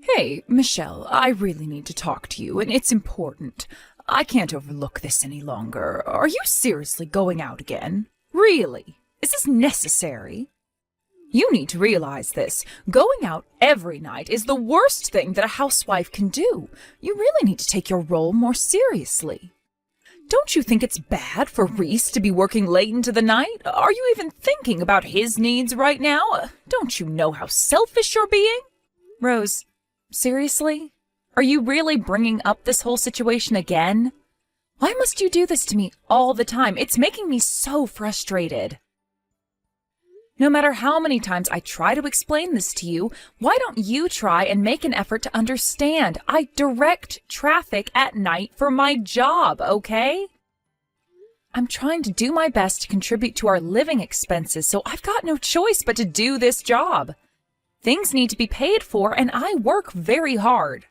Hey, Michelle, I really need to talk to you, and it's important. I can't overlook this any longer. Are you seriously going out again? Really? Is this necessary? You need to realize this. Going out every night is the worst thing that a housewife can do. You really need to take your role more seriously. Don't you think it's bad for Reese to be working late into the night? Are you even thinking about his needs right now? Don't you know how selfish you're being? Rose, seriously? Are you really bringing up this whole situation again? Why must you do this to me all the time? It's making me so frustrated. No matter how many times I try to explain this to you, why don't you try and make an effort to understand? I direct traffic at night for my job, okay? I'm trying to do my best to contribute to our living expenses, so I've got no choice but to do this job. Things need to be paid for, and I work very hard.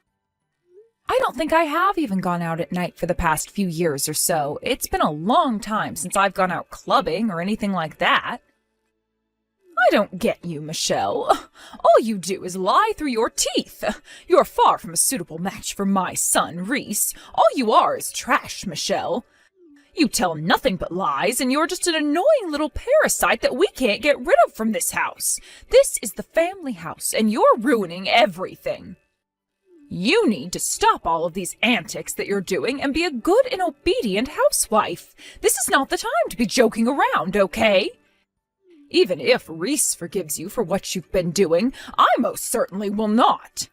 I don't think I have even gone out at night for the past few years or so. It's been a long time since I've gone out clubbing or anything like that. I don't get you, Michelle. All you do is lie through your teeth. You're far from a suitable match for my son, Reese. All you are is trash, Michelle. You tell nothing but lies, and you're just an annoying little parasite that we can't get rid of from this house. This is the family house, and you're ruining everything. You need to stop all of these antics that you're doing and be a good and obedient housewife. This is not the time to be joking around, okay? Even if Reese forgives you for what you've been doing, I most certainly will not.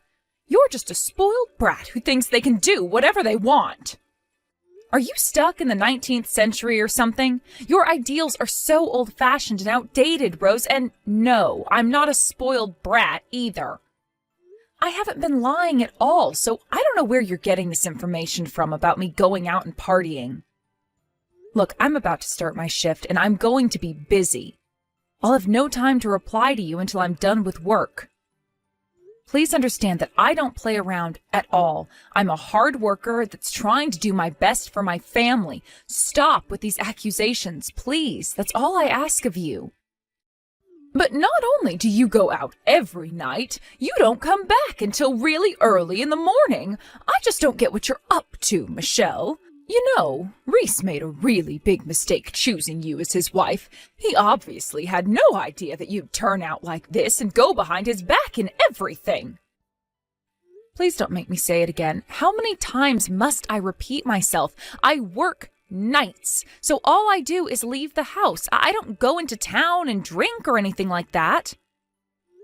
You're just a spoiled brat who thinks they can do whatever they want. Are you stuck in the 19th century or something? Your ideals are so old-fashioned and outdated, Rose, and no, I'm not a spoiled brat either. I haven't been lying at all, so I don't know where you're getting this information from about me going out and partying. Look, I'm about to start my shift, and I'm going to be busy. I'll have no time to reply to you until I'm done with work. Please understand that I don't play around at all. I'm a hard worker that's trying to do my best for my family. Stop with these accusations, please. That's all I ask of you. But not only do you go out every night, you don't come back until really early in the morning. I just don't get what you're up to, Michelle. You know, Reese made a really big mistake choosing you as his wife. He obviously had no idea that you'd turn out like this and go behind his back in everything. Please don't make me say it again. How many times must I repeat myself? I work nights, so all I do is leave the house. I don't go into town and drink or anything like that.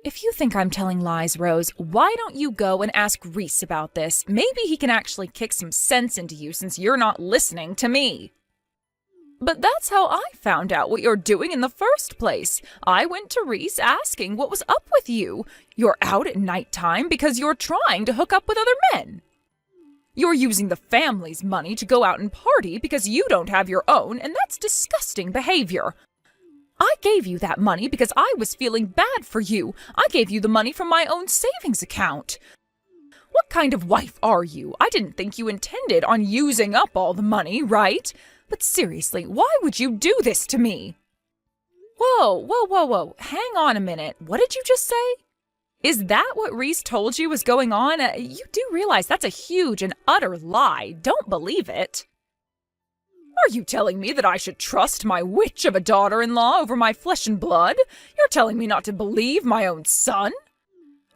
If you think I'm telling lies, Rose, why don't you go and ask Reese about this? Maybe he can actually kick some sense into you since you're not listening to me. But that's how I found out what you're doing in the first place. I went to Reese asking what was up with you. You're out at nighttime because you're trying to hook up with other men. You're using the family's money to go out and party because you don't have your own, and that's disgusting behavior. I gave you that money because I was feeling bad for you. I gave you the money from my own savings account. What kind of wife are you? I didn't think you intended on using up all the money, right? But seriously, why would you do this to me? Whoa. Hang on a minute. What did you just say? Is that what Reese told you was going on? You do realize that's a huge and utter lie. Don't believe it. Are you telling me that I should trust my witch of a daughter-in-law over my flesh and blood? You're telling me not to believe my own son?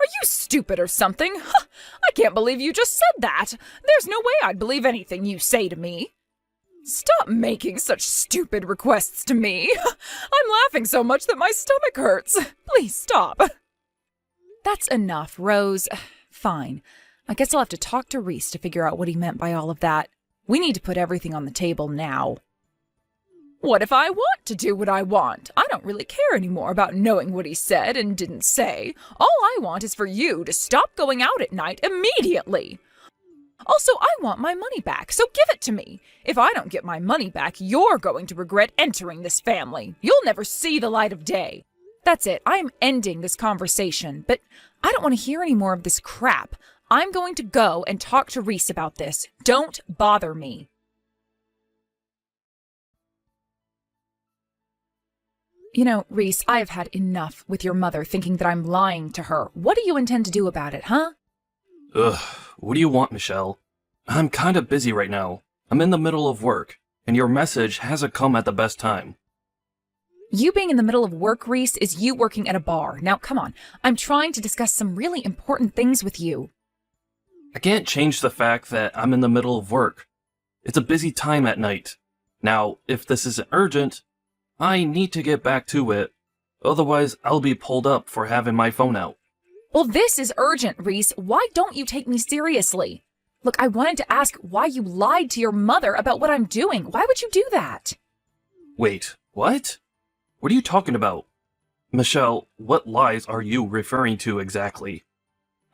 Are you stupid or something? I can't believe you just said that. There's no way I'd believe anything you say to me. Stop making such stupid requests to me. I'm laughing so much that my stomach hurts. Please stop. That's enough, Rose. Fine. I guess I'll have to talk to Reese to figure out what he meant by all of that. We need to put everything on the table now. What if I want to do what I want? I don't really care anymore about knowing what he said and didn't say. All I want is for you to stop going out at night immediately. Also, I want my money back, so give it to me. If I don't get my money back, you're going to regret entering this family. You'll never see the light of day. That's it. I am ending this conversation, but I don't want to hear any more of this crap. I'm going to go and talk to Reese about this. Don't bother me. You know, Reese, I have had enough with your mother thinking that I'm lying to her. What do you intend to do about it, huh? Ugh, what do you want, Michelle? I'm kinda busy right now. I'm in the middle of work, and your message hasn't come at the best time. You being in the middle of work, Reese, is you working at a bar. Now, come on. I'm trying to discuss some really important things with you. I can't change the fact that I'm in the middle of work. It's a busy time at night. Now, if this isn't urgent, I need to get back to it. Otherwise, I'll be pulled up for having my phone out. Well, this is urgent, Reese. Why don't you take me seriously? Look, I wanted to ask why you lied to your mother about what I'm doing. Why would you do that? Wait, what? What are you talking about? Michelle, what lies are you referring to exactly?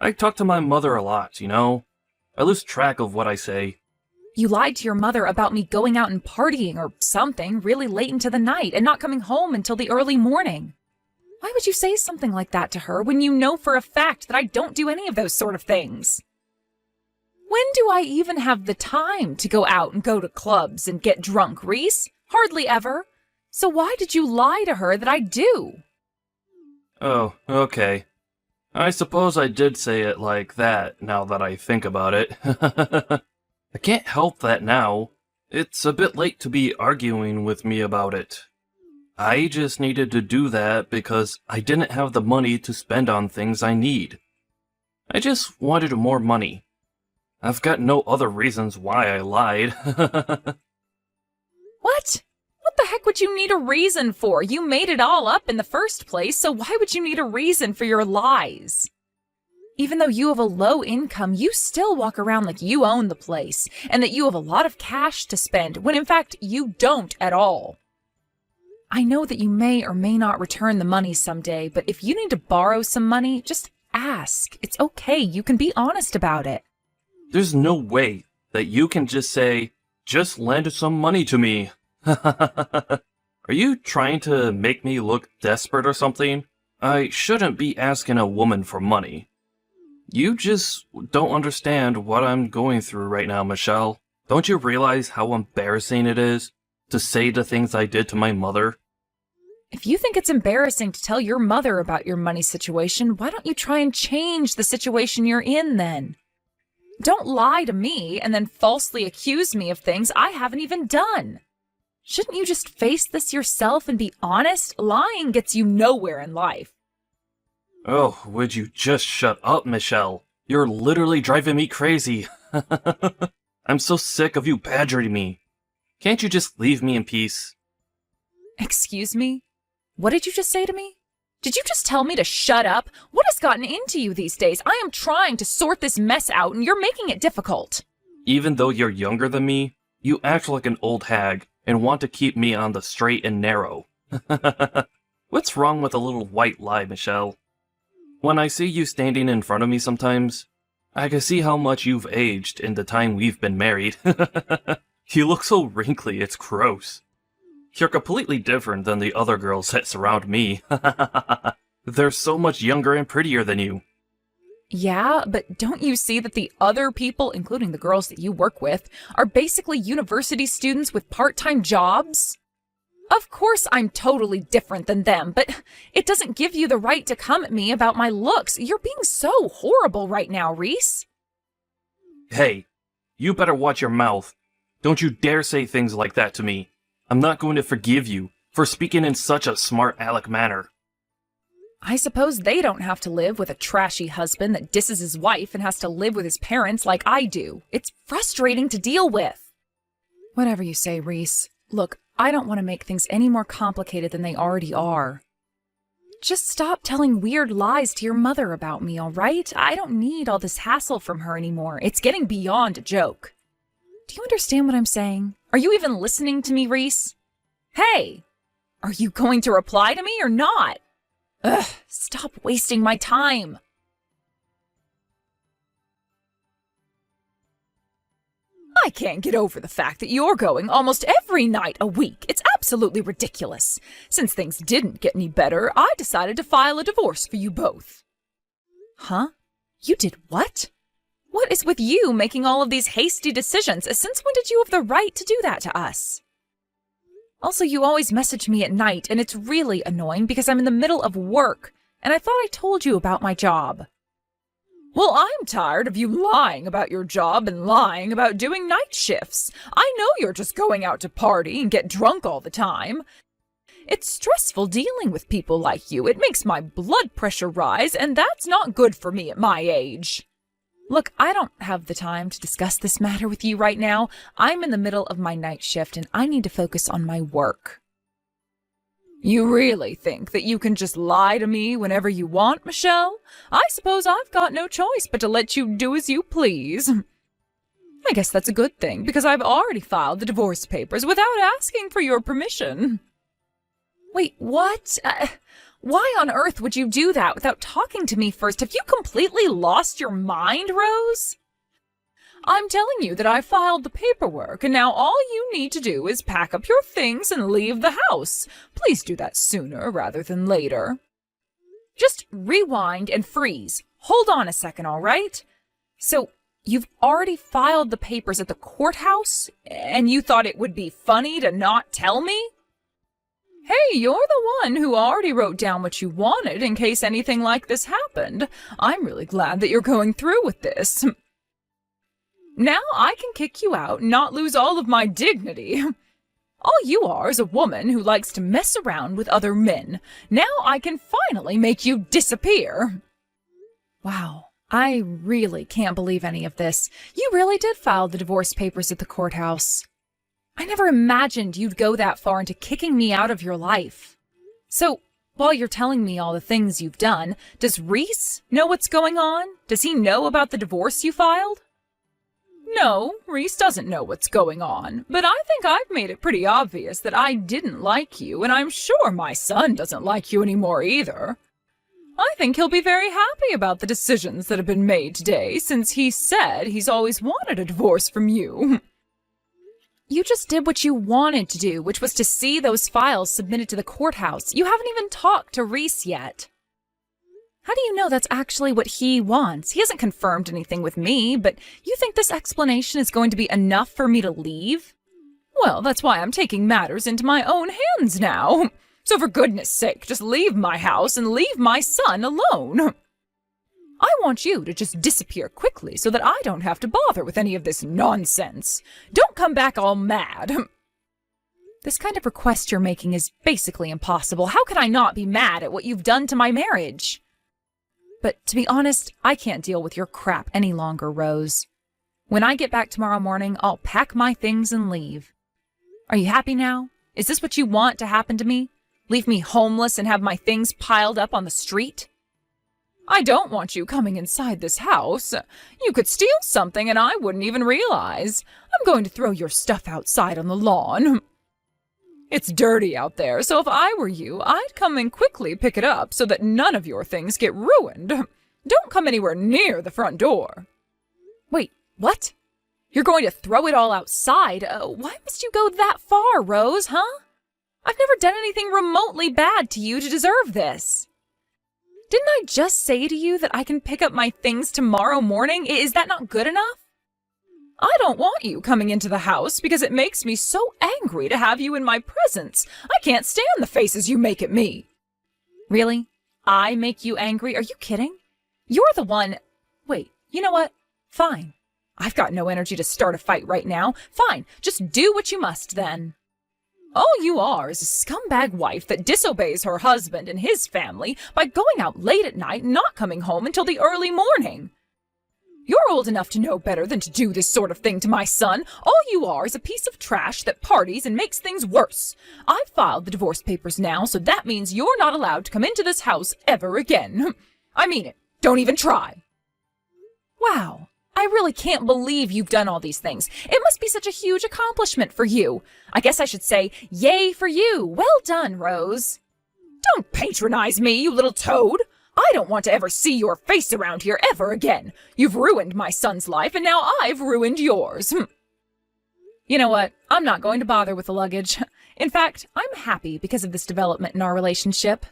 I talk to my mother a lot, you know? I lose track of what I say. You lied to your mother about me going out and partying or something really late into the night and not coming home until the early morning. Why would you say something like that to her when you know for a fact that I don't do any of those sort of things? When do I even have the time to go out and go to clubs and get drunk, Reese? Hardly ever. So why did you lie to her that I do? Oh, okay. I suppose I did say it like that, now that I think about it. I can't help that now. It's a bit late to be arguing with me about it. I just needed to do that because I didn't have the money to spend on things I need. I just wanted more money. I've got no other reasons why I lied. What? What the heck would you need a reason for? You made it all up in the first place, so why would you need a reason for your lies? Even though you have a low income, you still walk around like you own the place and that you have a lot of cash to spend, when in fact you don't at all. I know that you may or may not return the money someday, but if you need to borrow some money, just ask. It's okay. You can be honest about it. There's no way that you can just say, just lend some money to me. Are you trying to make me look desperate or something? I shouldn't be asking a woman for money. You just don't understand what I'm going through right now, Michelle. Don't you realize how embarrassing it is to say the things I did to my mother? If you think it's embarrassing to tell your mother about your money situation, why don't you try and change the situation you're in then? Don't lie to me and then falsely accuse me of things I haven't even done. Shouldn't you just face this yourself and be honest? Lying gets you nowhere in life. Oh, would you just shut up, Michelle? You're literally driving me crazy. I'm so sick of you badgering me. Can't you just leave me in peace? Excuse me? What did you just say to me? Did you just tell me to shut up? What has gotten into you these days? I am trying to sort this mess out and you're making it difficult. Even though you're younger than me, you act like an old hag and want to keep me on the straight and narrow. What's wrong with a little white lie, Michelle? When I see you standing in front of me sometimes, I can see how much you've aged in the time we've been married. You look so wrinkly, it's gross. You're completely different than the other girls that surround me. They're so much younger and prettier than you. Yeah, but don't you see that the other people, including the girls that you work with, are basically university students with part-time jobs? Of course I'm totally different than them, but it doesn't give you the right to come at me about my looks. You're being so horrible right now, Reese. Hey, you better watch your mouth. Don't you dare say things like that to me. I'm not going to forgive you for speaking in such a smart aleck manner. I suppose they don't have to live with a trashy husband that disses his wife and has to live with his parents like I do. It's frustrating to deal with. Whatever you say, Reese. Look, I don't want to make things any more complicated than they already are. Just stop telling weird lies to your mother about me, all right? I don't need all this hassle from her anymore. It's getting beyond a joke. Do you understand what I'm saying? Are you even listening to me, Reese? Hey! Are you going to reply to me or not? Ugh, stop wasting my time. I can't get over the fact that you're going almost every night a week. It's absolutely ridiculous. Since things didn't get any better, I decided to file a divorce for you both. Huh? You did what? What is with you making all of these hasty decisions? Since when did you have the right to do that to us? Also, you always message me at night, and it's really annoying because I'm in the middle of work, and I thought I told you about my job. Well, I'm tired of you lying about your job and lying about doing night shifts. I know you're just going out to party and get drunk all the time. It's stressful dealing with people like you. It makes my blood pressure rise, and that's not good for me at my age. Look, I don't have the time to discuss this matter with you right now. I'm in the middle of my night shift, and I need to focus on my work. You really think that you can just lie to me whenever you want, Michelle? I suppose I've got no choice but to let you do as you please. I guess that's a good thing, because I've already filed the divorce papers without asking for your permission. Wait, what? Why on earth would you do that without talking to me first? Have you completely lost your mind, Rose? I'm telling you that I filed the paperwork, and now all you need to do is pack up your things and leave the house. Please do that sooner rather than later. Just rewind and freeze. Hold on a second, all right? So, you've already filed the papers at the courthouse, and you thought it would be funny to not tell me? Hey, you're the one who already wrote down what you wanted in case anything like this happened. I'm really glad that you're going through with this. Now I can kick you out and not lose all of my dignity. All you are is a woman who likes to mess around with other men. Now I can finally make you disappear. Wow, I really can't believe any of this. You really did file the divorce papers at the courthouse. I never imagined you'd go that far into kicking me out of your life. So, while you're telling me all the things you've done, does Reese know what's going on? Does he know about the divorce you filed? No, Reese doesn't know what's going on, but I think I've made it pretty obvious that I didn't like you, and I'm sure my son doesn't like you anymore either. I think he'll be very happy about the decisions that have been made today, since he said he's always wanted a divorce from you. You just did what you wanted to do, which was to see those files submitted to the courthouse. You haven't even talked to Reese yet. How do you know that's actually what he wants? He hasn't confirmed anything with me, but you think this explanation is going to be enough for me to leave? Well, that's why I'm taking matters into my own hands now. So for goodness sake, just leave my house and leave my son alone. I want you to just disappear quickly so that I don't have to bother with any of this nonsense. Don't come back all mad. This kind of request you're making is basically impossible. How can I not be mad at what you've done to my marriage? But to be honest, I can't deal with your crap any longer, Rose. When I get back tomorrow morning, I'll pack my things and leave. Are you happy now? Is this what you want to happen to me? Leave me homeless and have my things piled up on the street? I don't want you coming inside this house. You could steal something and I wouldn't even realize. I'm going to throw your stuff outside on the lawn. It's dirty out there, so if I were you, I'd come and quickly pick it up so that none of your things get ruined. Don't come anywhere near the front door. Wait, what? You're going to throw it all outside? Why must you go that far, Rose, huh? I've never done anything remotely bad to you to deserve this. Didn't I just say to you that I can pick up my things tomorrow morning? Is that not good enough? I don't want you coming into the house because it makes me so angry to have you in my presence. I can't stand the faces you make at me. Really? I make you angry? Are you kidding? You're the one... Wait, you know what? Fine. I've got no energy to start a fight right now. Fine, just do what you must then. All you are is a scumbag wife that disobeys her husband and his family by going out late at night and not coming home until the early morning. You're old enough to know better than to do this sort of thing to my son. All you are is a piece of trash that parties and makes things worse. I've filed the divorce papers now, so that means you're not allowed to come into this house ever again. I mean it. Don't even try. Wow. I really can't believe you've done all these things. It must be such a huge accomplishment for you. I guess I should say, yay for you. Well done, Rose. Don't patronize me, you little toad. I don't want to ever see your face around here ever again. You've ruined my son's life, and now I've ruined yours. You know what? I'm not going to bother with the luggage. In fact, I'm happy because of this development in our relationship.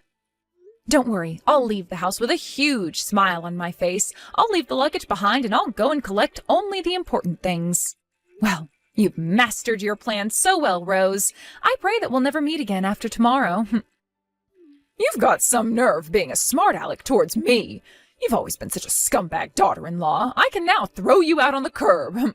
Don't worry, I'll leave the house with a huge smile on my face. I'll leave the luggage behind and I'll go and collect only the important things. Well, you've mastered your plan so well, Rose. I pray that we'll never meet again after tomorrow. You've got some nerve being a smart aleck towards me. You've always been such a scumbag daughter-in-law. I can now throw you out on the curb.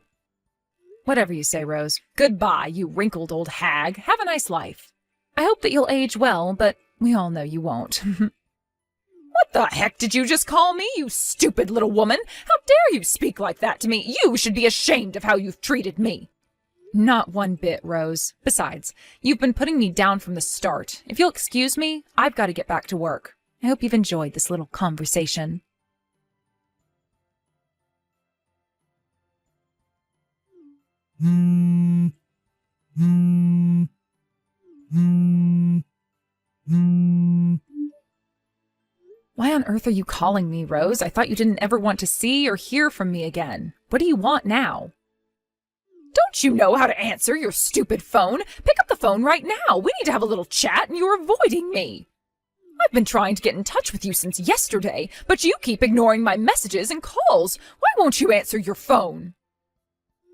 Whatever you say, Rose. Goodbye, you wrinkled old hag. Have a nice life. I hope that you'll age well, but we all know you won't. What the heck did you just call me, you stupid little woman? How dare you speak like that to me? You should be ashamed of how you've treated me. Not one bit, Rose. Besides, you've been putting me down from the start. If you'll excuse me, I've got to get back to work. I hope you've enjoyed this little conversation. Why on earth are you calling me, Rose? I thought you didn't ever want to see or hear from me again. What do you want now? Don't you know how to answer your stupid phone? Pick up the phone right now. We need to have a little chat and you're avoiding me. I've been trying to get in touch with you since yesterday, but you keep ignoring my messages and calls. Why won't you answer your phone?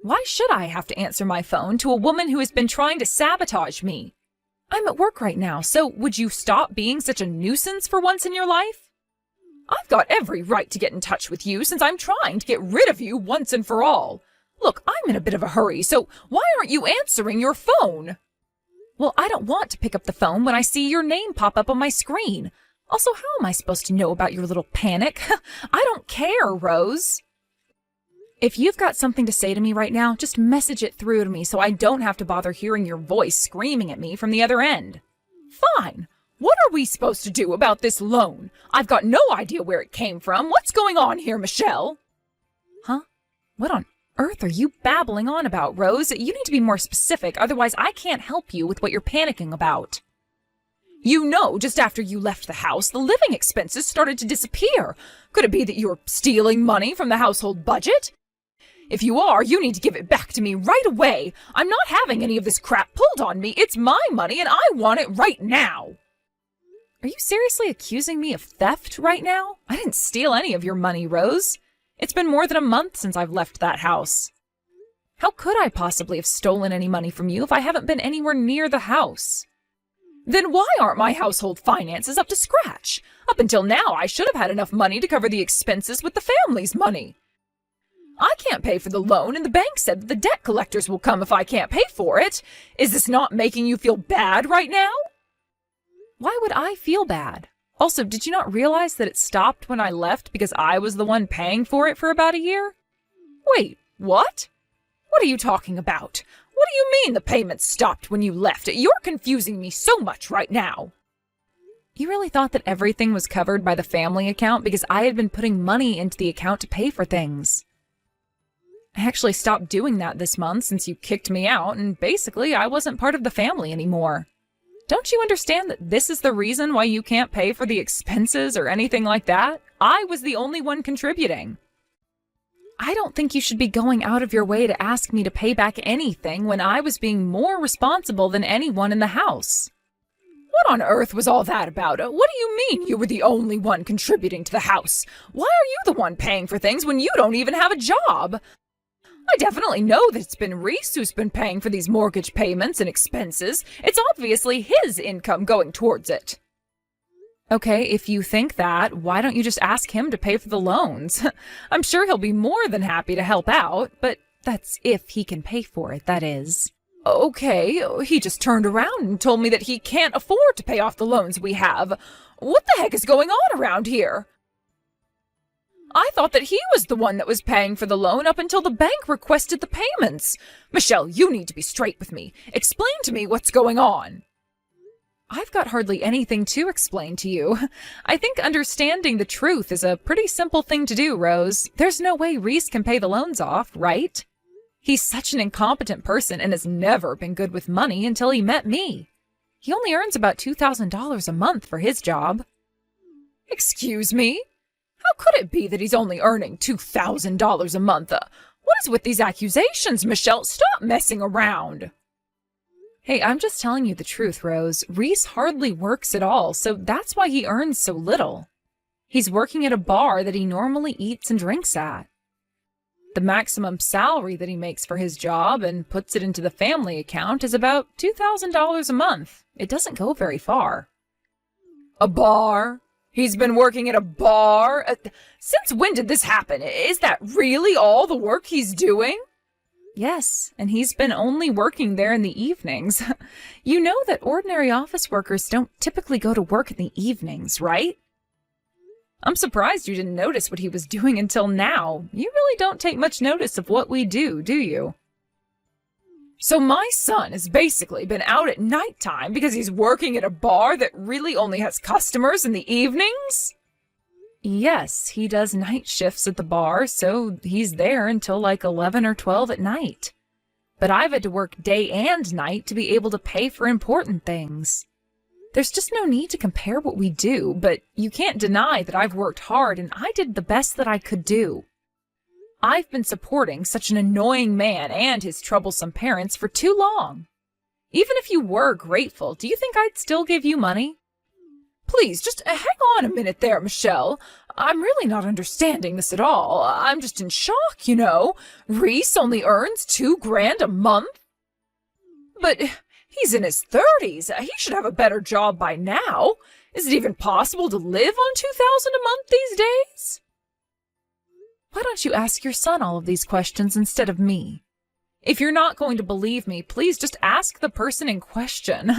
Why should I have to answer my phone to a woman who has been trying to sabotage me? I'm at work right now, so would you stop being such a nuisance for once in your life? I've got every right to get in touch with you since I'm trying to get rid of you once and for all. Look, I'm in a bit of a hurry, so why aren't you answering your phone? Well, I don't want to pick up the phone when I see your name pop up on my screen. Also, how am I supposed to know about your little panic? I don't care, Rose. If you've got something to say to me right now, just message it through to me so I don't have to bother hearing your voice screaming at me from the other end. Fine. What are we supposed to do about this loan? I've got no idea where it came from. What's going on here, Michelle? Huh? What on earth are you babbling on about, Rose? You need to be more specific, otherwise I can't help you with what you're panicking about. You know, just after you left the house, the living expenses started to disappear. Could it be that you're stealing money from the household budget? If you are, you need to give it back to me right away. I'm not having any of this crap pulled on me. It's my money and I want it right now. Are you seriously accusing me of theft right now? I didn't steal any of your money, Rose. It's been more than a month since I've left that house. How could I possibly have stolen any money from you if I haven't been anywhere near the house? Then why aren't my household finances up to scratch? Up until now, I should have had enough money to cover the expenses with the family's money. I can't pay for the loan, and the bank said that the debt collectors will come if I can't pay for it. Is this not making you feel bad right now? Why would I feel bad? Also, did you not realize that it stopped when I left because I was the one paying for it for about a year? Wait, what? What are you talking about? What do you mean the payments stopped when you left? You're confusing me so much right now. You really thought that everything was covered by the family account because I had been putting money into the account to pay for things. I actually stopped doing that this month since you kicked me out, and basically I wasn't part of the family anymore. Don't you understand that this is the reason why you can't pay for the expenses or anything like that? I was the only one contributing. I don't think you should be going out of your way to ask me to pay back anything when I was being more responsible than anyone in the house. What on earth was all that about? What do you mean you were the only one contributing to the house? Why are you the one paying for things when you don't even have a job? I definitely know that it's been Reese who's been paying for these mortgage payments and expenses. It's obviously his income going towards it. Okay, if you think that, why don't you just ask him to pay for the loans? I'm sure he'll be more than happy to help out, but that's if he can pay for it, that is. Okay, he just turned around and told me that he can't afford to pay off the loans we have. What the heck is going on around here? I thought that he was the one that was paying for the loan up until the bank requested the payments. Michelle, you need to be straight with me. Explain to me what's going on. I've got hardly anything to explain to you. I think understanding the truth is a pretty simple thing to do, Rose. There's no way Reese can pay the loans off, right? He's such an incompetent person and has never been good with money until he met me. He only earns about $2,000 a month for his job. Excuse me? How could it be that he's only earning $2,000 a month? What is with these accusations, Michelle? Stop messing around. Hey, I'm just telling you the truth, Rose. Reese hardly works at all, so that's why he earns so little. He's working at a bar that he normally eats and drinks at. The maximum salary that he makes for his job and puts it into the family account is about $2,000 a month. It doesn't go very far. A bar? He's been working at a bar? Since when did this happen? Is that really all the work he's doing? Yes, and he's been only working there in the evenings. You know that ordinary office workers don't typically go to work in the evenings, right? I'm surprised you didn't notice what he was doing until now. You really don't take much notice of what we do you? So my son has basically been out at nighttime because he's working at a bar that really only has customers in the evenings? Yes, he does night shifts at the bar, so he's there until like 11 or 12 at night. But I've had to work day and night to be able to pay for important things. There's just no need to compare what we do, but you can't deny that I've worked hard and I did the best that I could do. I've been supporting such an annoying man and his troublesome parents for too long. Even if you were grateful, do you think I'd still give you money? Please, just hang on a minute there, Michelle. I'm really not understanding this at all. I'm just in shock, you know. Reese only earns $2,000 a month. But he's in his 30s. He should have a better job by now. Is it even possible to live on $2,000 a month these days? Why don't you ask your son all of these questions instead of me? If you're not going to believe me, please just ask the person in question.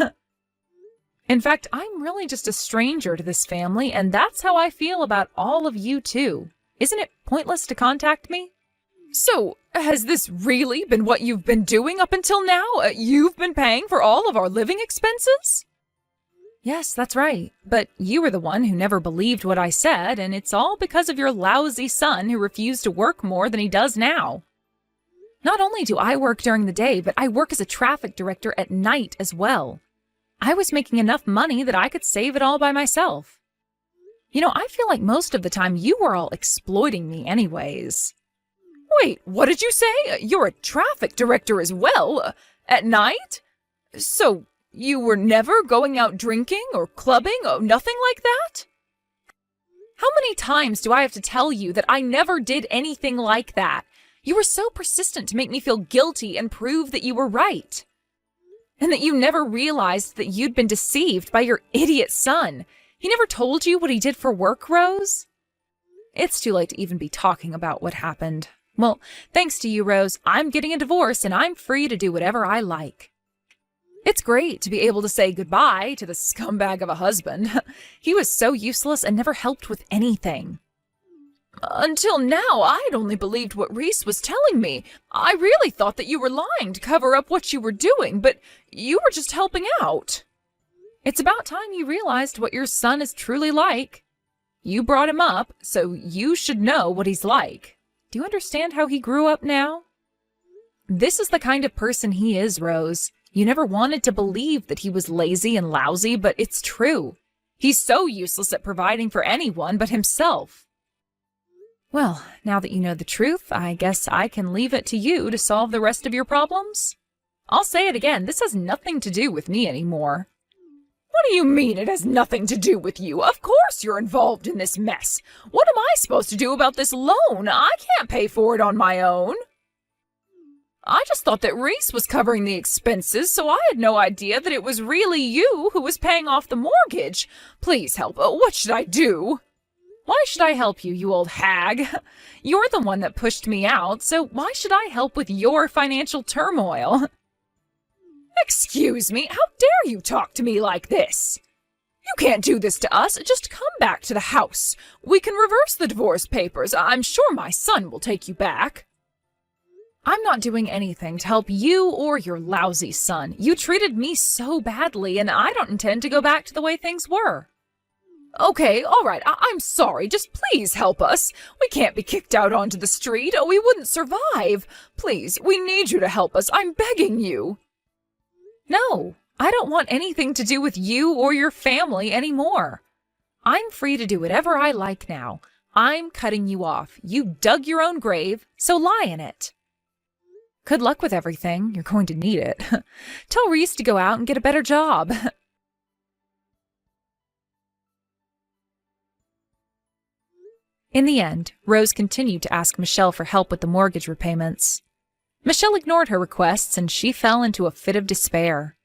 In fact, I'm really just a stranger to this family, and that's how I feel about all of you too. Isn't it pointless to contact me? So, has this really been what you've been doing up until now? You've been paying for all of our living expenses? Yes, that's right. But you were the one who never believed what I said, and it's all because of your lousy son who refused to work more than he does now. Not only do I work during the day, but I work as a traffic director at night as well. I was making enough money that I could save it all by myself. You know, I feel like most of the time you were all exploiting me anyways. Wait, what did you say? You're a traffic director as well? At night? So, you were never going out drinking or clubbing? Oh, nothing like that? How many times do I have to tell you that I never did anything like that? You were so persistent to make me feel guilty and prove that you were right. And that you never realized that you'd been deceived by your idiot son. He never told you what he did for work, Rose? It's too late to even be talking about what happened. Well, thanks to you, Rose, I'm getting a divorce and I'm free to do whatever I like. It's great to be able to say goodbye to the scumbag of a husband. He was so useless and never helped with anything. Until now, I'd only believed what Reese was telling me. I really thought that you were lying to cover up what you were doing, but you were just helping out. It's about time you realized what your son is truly like. You brought him up, so you should know what he's like. Do you understand how he grew up now? This is the kind of person he is, Rose. You never wanted to believe that he was lazy and lousy, but it's true. He's so useless at providing for anyone but himself. Well, now that you know the truth, I guess I can leave it to you to solve the rest of your problems. I'll say it again, this has nothing to do with me anymore. What do you mean it has nothing to do with you? Of course you're involved in this mess. What am I supposed to do about this loan? I can't pay for it on my own. I just thought that Reese was covering the expenses, so I had no idea that it was really you who was paying off the mortgage. Please help. What should I do? Why should I help you, you old hag? You're the one that pushed me out, so why should I help with your financial turmoil? Excuse me, how dare you talk to me like this? You can't do this to us. Just come back to the house. We can reverse the divorce papers. I'm sure my son will take you back. I'm not doing anything to help you or your lousy son. You treated me so badly, and I don't intend to go back to the way things were. Okay, all right, I'm sorry. Just please help us. We can't be kicked out onto the street. We wouldn't survive. Please, we need you to help us. I'm begging you. No, I don't want anything to do with you or your family anymore. I'm free to do whatever I like now. I'm cutting you off. You dug your own grave, so lie in it. Good luck with everything. You're going to need it. Tell Reese to go out and get a better job. In the end, Rose continued to ask Michelle for help with the mortgage repayments. Michelle ignored her requests, and she fell into a fit of despair.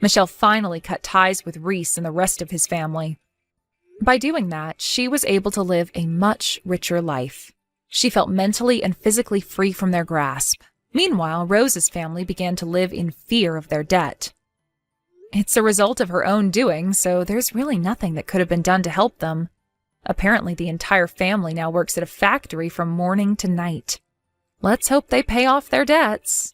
Michelle finally cut ties with Reese and the rest of his family. By doing that, she was able to live a much richer life. She felt mentally and physically free from their grasp. Meanwhile, Rose's family began to live in fear of their debt. It's a result of her own doing, so there's really nothing that could have been done to help them. Apparently, the entire family now works at a factory from morning to night. Let's hope they pay off their debts.